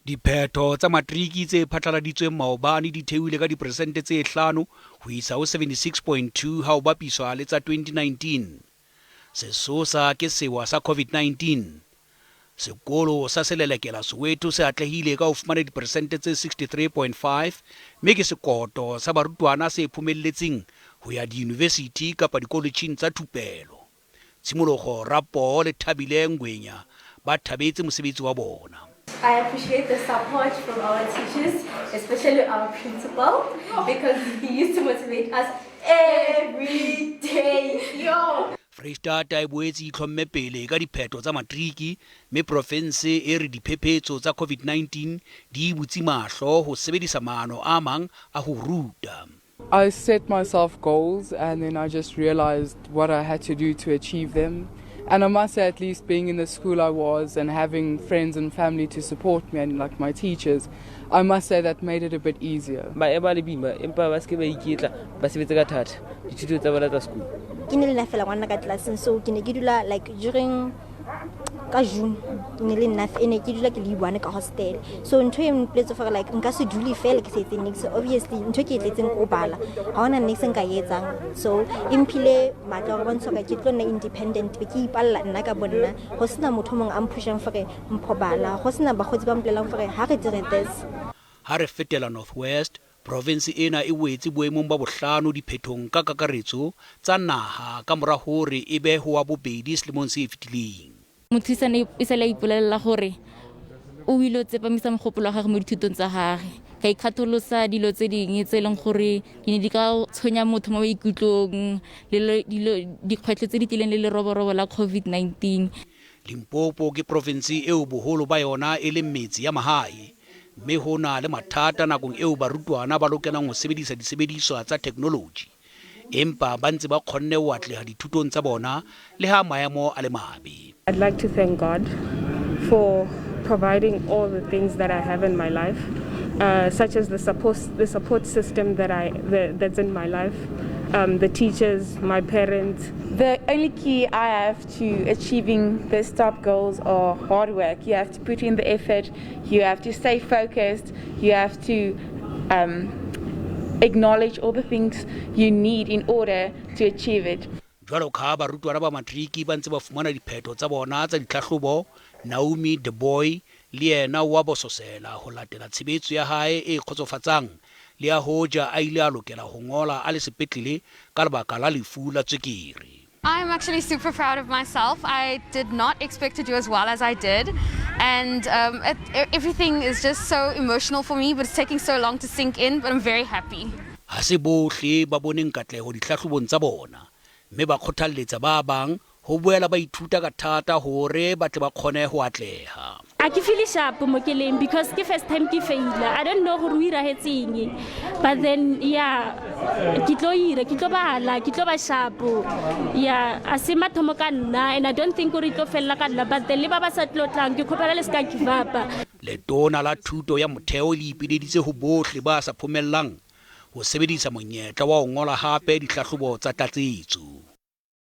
Diphetho tsa matriki tse phatlaladitsweng maobane di theohile ka diperesente tse 5 ho isa ho 76.2 ha o bapiswa le tsa 2019. Sesosa ke sewa sa COVID-19. Sekolo sa Selelekela Soweto se atlehile ka ho fumana diperesente tse 63.5, mme ke sekoto sa barutwana se phomelletseng ho ya di-university kapa dikoletjheng tsa thupelo. Tshimologo Rapo le Thabileng Ngwenya ba thabetse mosebetsi wa bona. I appreciate the support from our teachers, especially our principal, because he used to motivate us every day. Yo! Freestata e boetse itlhomme pele ka diphetho tsa matriki, mme profense e re diphephetso tsa COVID-19 di butsi mahlo ho sebedisa maano a mang a ho ruta. I set myself goals and then I just realized what I had to do to achieve them. And I must say, at least being in the school I was and having friends and family to support me and like my teachers, I must say that made it a bit easier. Maemo le boima empa ba ske ba iketla ba sebetse ka thata dithuto tsa bona tsa school. Ke ne le nna fela ngwana ka tlelaseng, so ke ne ke dula like during ka June ne le nna ene ke dula ke le bone ka hostel, so ntho e mpletso for like nka se dule fela ke setse next, obviously ntho ke tletseng ko bala ha ona next nka etsang, so imphile matla go bontsha ka ke tlo nna independent be ke ipalla nna ka bonna ho sena motho mong am pushang for mpobala, ho sena bagotsi ba mplelang for ha re dire this. Ha re fetela Northwest, province ena e wetse boemong ba bohlano diphethong ka kakaretso tsa naha ka mora hore e be ho wa bobedi selemong se fetileng. Mothuisane e sala ipolella gore o ile tsepamisa mogopolo wa gagwe mo dithutong tsa gagwe ka ikgatholosa dilo tse dingwe tse leng gore di ne di ka tshonya motho mo maikutlong le dikgwetlho tse di tlileng le leroborobo la COVID-19. Limpopo ke province eo boholo ba yona e leng metsi ya mahae, mme hona le mathata nakong eo barutwana ba lokelang ho sebedisa disebediswa tsa technology, empa ba ntse ba kgonne ho atleha dithutong tsa bona le ha maemo a le mabe. I'd like to thank God for providing all the things that I have in my life, such as the support system that's in my life, the teachers, my parents. The only key I have to achieving these top goals are hard work. You have to put in the effort, you have to stay focused, you have to acknowledge all the things you need in order to achieve it. Jwalo ka barutwana ba matriki ba ntse ba fumana diphetho tsa bona tsa ditlhahlobo, Naomi the boy le yena wa bososela ho latela tshebetso ya hae e khotsofatsang le ya hoja a ile a lokela ho ngola a le sepetlele ka lebaka la lefu la tswekere. I'm actually super proud of myself. I did not expect to do as well as I did, and everything is just so emotional for me, but it's taking so long to sink in, but I'm very happy. Ha se bohle ba boneng katleho ditlhahlobong tsa bona, mme ba kgothalletsa ba bang ho boela ba ithuta ka thata hore ba tle ba kgone ho atleha. I can feel sharp mokeleng because the first time ke failure. I don't know who we are hitting, but then yeah, ke tlo ba sharp. Yeah, asima thomo ka nna, and I don't think gore tlo fella ka nna, but then le ba ba sa tlo tlang ke khopela le ska give up. Le tona la thuto ya motheo le ipideditse ho bohle ba sa phomellang ho sebedisa monyetla wa ho ngola hape ditlhahlobo tsa tlatsetso.